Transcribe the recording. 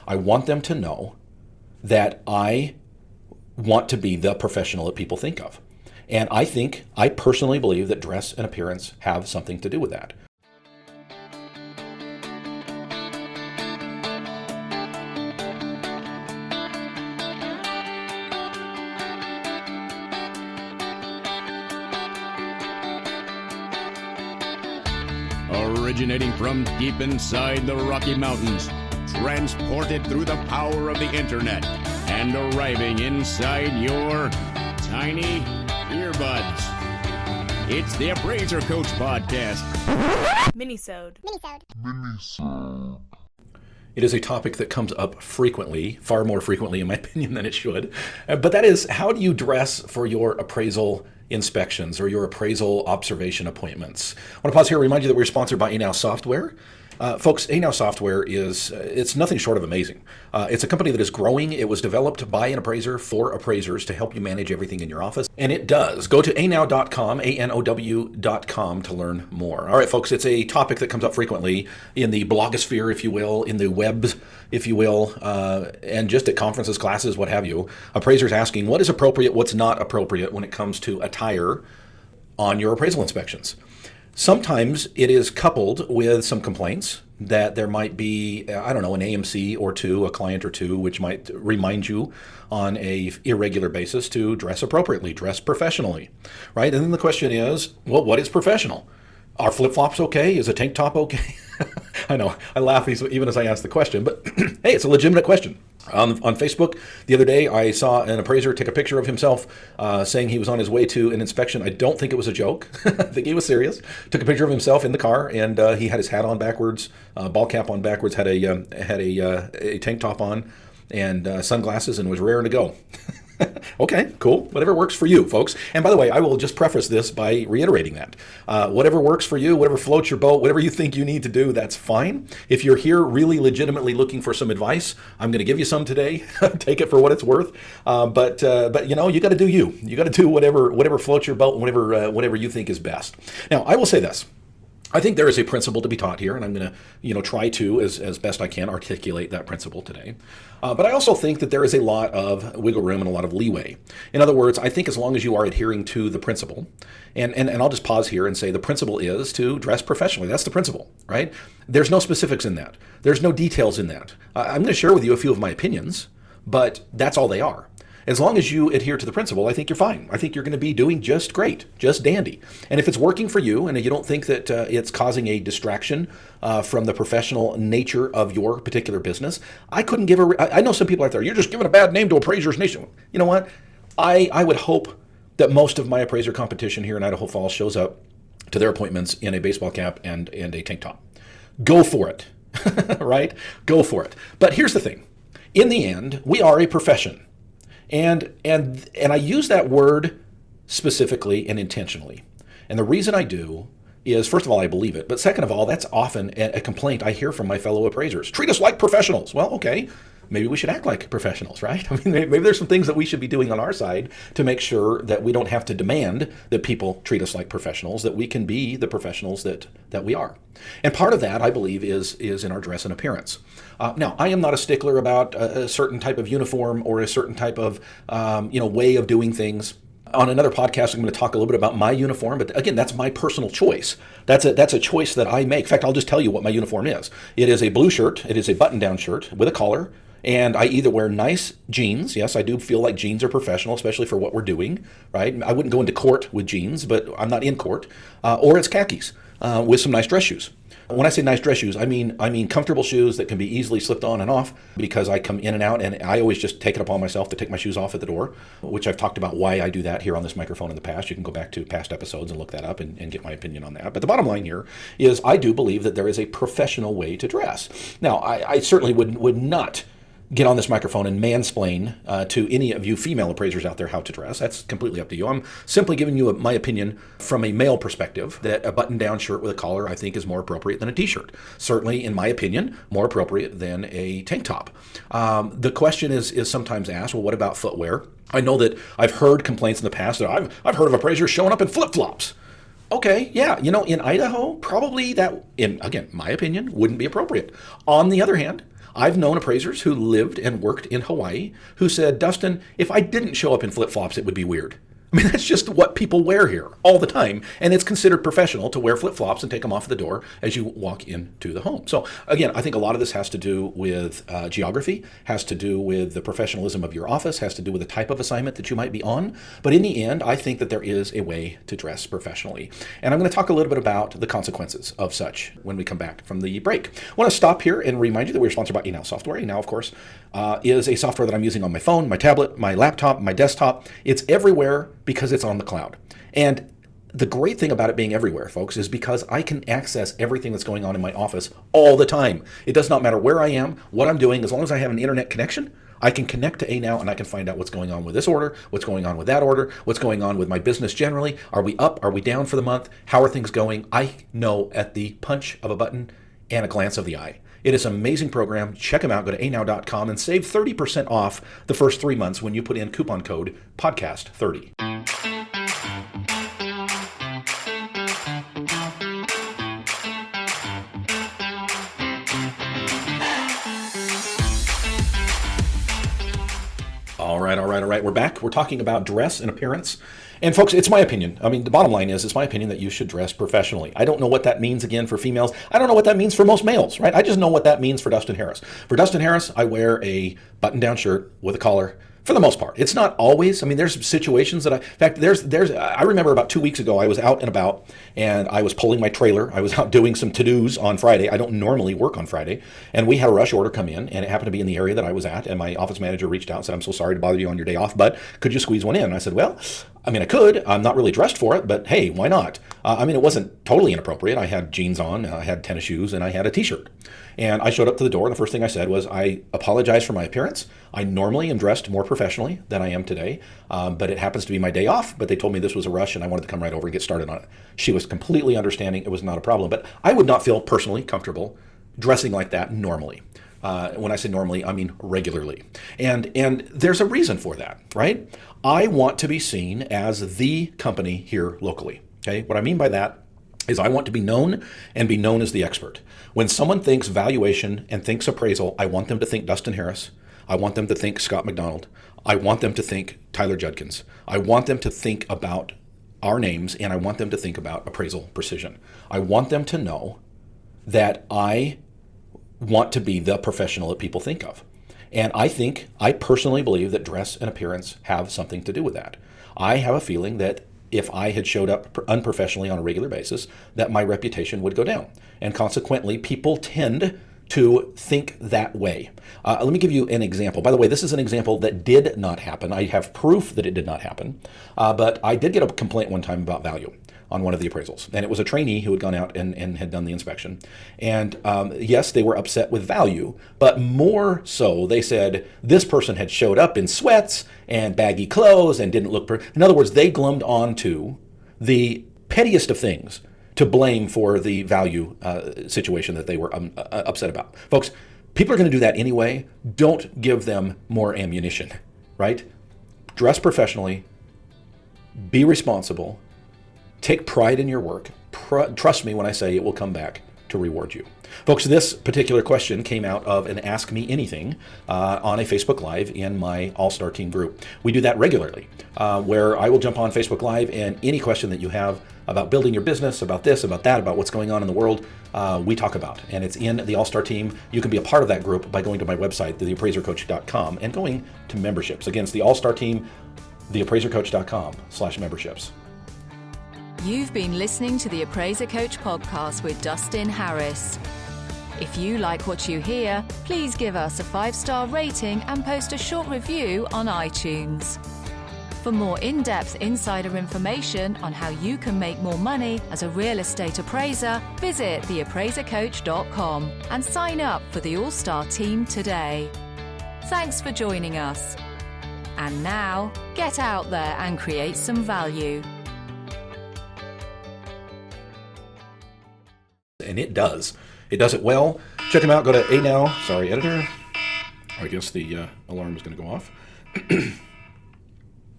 I want them to know that I want to be the professional that people think of. And I personally believe that dress and appearance have something to do with that. Originating from deep inside the Rocky Mountains, transported through the power of the internet, and arriving inside your tiny earbuds. It's the Appraiser Coach Podcast. Minisode. It is a topic that comes up frequently, far more frequently in my opinion than it should. But that is, how do you dress for your appraisal inspections or your appraisal observation appointments? I want to pause here and remind you that we're sponsored by ANOW Software. Folks, ANOW Software it's nothing short of amazing. It's a company that is growing. It was developed by an appraiser for appraisers to help you manage everything in your office. And it does. Go to anow.com, ANOW.com to learn more. All right, folks, it's a topic that comes up frequently in the blogosphere, if you will, in the webs, if you will, and just at conferences, classes, what have you. Appraisers asking what is appropriate, what's not appropriate when it comes to attire on your appraisal inspections. Sometimes it is coupled with some complaints that there might be, an AMC or two, a client or two, which might remind you on a irregular basis to dress appropriately, dress professionally, right? And then the question is, well, what is professional? Are flip-flops okay? Is a tank top okay? I know, I laugh even as I ask the question, but hey, it's a legitimate question. On Facebook the other day, I saw an appraiser take a picture of himself saying he was on his way to an inspection. I don't think it was a joke. I think he was serious. Took a picture of himself in the car, and he had his hat on backwards, ball cap on backwards, had a tank top on, and sunglasses, and was raring to go. Okay, cool. Whatever works for you, folks. And by the way, I will just preface this by reiterating that. Whatever works for you, whatever floats your boat, whatever you think you need to do, that's fine. If you're here really legitimately looking for some advice, I'm going to give you some today. Take it for what it's worth. But you know, you got to do you. You got to do whatever floats your boat and whatever you think is best. Now, I will say this. I think there is a principle to be taught here, and I'm going to, try to, as best I can, articulate that principle today. But I also think that there is a lot of wiggle room and a lot of leeway. In other words, I think as long as you are adhering to the principle, and I'll just pause here and say the principle is to dress professionally. That's the principle, right? There's no specifics in that. There's no details in that. I'm going to share with you a few of my opinions, but that's all they are. As long as you adhere to the principle, I think you're fine. I think you're going to be doing just great, just dandy. And if it's working for you and you don't think that it's causing a distraction from the professional nature of your particular business, I know some people out there, you're just giving a bad name to Appraisers Nation. You know what? I would hope that most of my appraiser competition here in Idaho Falls shows up to their appointments in a baseball cap and a tank top. Go for it, right? Go for it. But here's the thing. In the end, we are a profession. And I use that word specifically and intentionally. And the reason I do is, first of all, I believe it. But second of all, that's often a complaint I hear from my fellow appraisers. Treat us like professionals. Well, okay, maybe we should act like professionals, right? I mean, maybe there's some things that we should be doing on our side to make sure that we don't have to demand that people treat us like professionals, that we can be the professionals that we are. And part of that, I believe, is in our dress and appearance. Now, I am not a stickler about a certain type of uniform or a certain type of way of doing things. On another podcast, I'm going to talk a little bit about my uniform, but again, that's my personal choice. That's a choice that I make. In fact, I'll just tell you what my uniform is. It is a blue shirt. It is a button-down shirt with a collar, and I either wear nice jeans. Yes, I do feel like jeans are professional, especially for what we're doing, right? I wouldn't go into court with jeans, but I'm not in court. Or it's khakis with some nice dress shoes. When I say nice dress shoes, I mean comfortable shoes that can be easily slipped on and off, because I come in and out, and I always just take it upon myself to take my shoes off at the door, which I've talked about why I do that here on this microphone in the past. You can go back to past episodes and look that up and get my opinion on that. But the bottom line here is I do believe that there is a professional way to dress. Now, I certainly would not get on this microphone and mansplain to any of you female appraisers out there how to dress. That's completely up to you. I'm simply giving you my opinion from a male perspective that a button-down shirt with a collar, I think, is more appropriate than a t-shirt. Certainly, in my opinion, more appropriate than a tank top. The question is sometimes asked, well, what about footwear? I know that I've heard complaints in the past that I've heard of appraisers showing up in flip-flops. Okay, yeah, in Idaho, probably that, in, again, my opinion, wouldn't be appropriate. On the other hand, I've known appraisers who lived and worked in Hawaii who said, Dustin, if I didn't show up in flip-flops, it would be weird. I mean, that's just what people wear here all the time. And it's considered professional to wear flip-flops and take them off the door as you walk into the home. So again, I think a lot of this has to do with geography, has to do with the professionalism of your office, has to do with the type of assignment that you might be on. But in the end, I think that there is a way to dress professionally. And I'm going to talk a little bit about the consequences of such when we come back from the break. I want to stop here and remind you that we're sponsored by Enow Software. Enow, of course, is a software that I'm using on my phone, my tablet, my laptop, my desktop. It's everywhere because it's on the cloud. And the great thing about it being everywhere, folks, is because I can access everything that's going on in my office all the time. It does not matter where I am, what I'm doing, as long as I have an internet connection, I can connect to Enow and I can find out what's going on with this order, what's going on with that order, what's going on with my business generally. Are we up? Are we down for the month? How are things going? I know at the punch of a button and a glance of the eye. It is an amazing program. Check them out. Go to anow.com and save 30% off the first 3 months when you put in coupon code podcast30. All right. We're back. We're talking about dress and appearance. And folks, it's my opinion. I mean, the bottom line is, it's my opinion that you should dress professionally. I don't know what that means, again, for females. I don't know what that means for most males, right? I just know what that means for Dustin Harris. For Dustin Harris, I wear a button-down shirt with a collar. For the most part. It's not always. I mean, there's situations that in fact, I remember about 2 weeks ago, I was out and about and I was pulling my trailer. I was out doing some to-dos on Friday. I don't normally work on Friday. And we had a rush order come in and it happened to be in the area that I was at. And my office manager reached out and said, I'm so sorry to bother you on your day off, but could you squeeze one in? And I said, well, I mean, I could. I'm not really dressed for it, but hey, why not? I mean, it wasn't totally inappropriate. I had jeans on, I had tennis shoes, and I had a t-shirt. And I showed up to the door, and the first thing I said was, I apologize for my appearance. I normally am dressed more professionally than I am today, but it happens to be my day off, but they told me this was a rush, and I wanted to come right over and get started on it. She was completely understanding. It was not a problem, but I would not feel personally comfortable dressing like that normally. When I say normally, I mean regularly. And there's a reason for that, right? I want to be seen as the company here locally. Okay, what I mean by that is I want to be known and be known as the expert. When someone thinks valuation and thinks appraisal, I want them to think Dustin Harris. I want them to think Scott McDonald. I want them to think Tyler Judkins. I want them to think about our names, and I want them to think about appraisal precision. I want them to know that I want to be the professional that people think of. And I personally believe that dress and appearance have something to do with that. I have a feeling that if I had showed up unprofessionally on a regular basis, that my reputation would go down. And consequently, people tend to think that way. Let me give you an example. By the way, this is an example that did not happen. I have proof that it did not happen. But I did get a complaint one time about value on one of the appraisals. And it was a trainee who had gone out and had done the inspection. And yes, they were upset with value, but more so, they said this person had showed up in sweats and baggy clothes and didn't look in other words, they glommed onto the pettiest of things to blame for the value situation that they were upset about. Folks, people are going to do that anyway. Don't give them more ammunition, right? Dress professionally, be responsible, take pride in your work. Trust me when I say it will come back to reward you. Folks, this particular question came out of an Ask Me Anything on a Facebook Live in my All-Star Team group. We do that regularly, where I will jump on Facebook Live, and any question that you have about building your business, about this, about that, about what's going on in the world, we talk about. And it's in the All-Star Team. You can be a part of that group by going to my website, theappraisercoach.com, and going to memberships. Again, it's the All-Star Team, theappraisercoach.com/memberships. You've been listening to the Appraiser Coach podcast with Dustin Harris. If you like what you hear, please give us a 5-star rating and post a short review on iTunes. For more in-depth insider information on how you can make more money as a real estate appraiser, visit theappraisercoach.com and sign up for the All-Star Team today. Thanks for joining us. And now, get out there and create some value. And it does. It does it well. Check them out. Go to Enow. Sorry, editor. I guess the alarm is going to go off.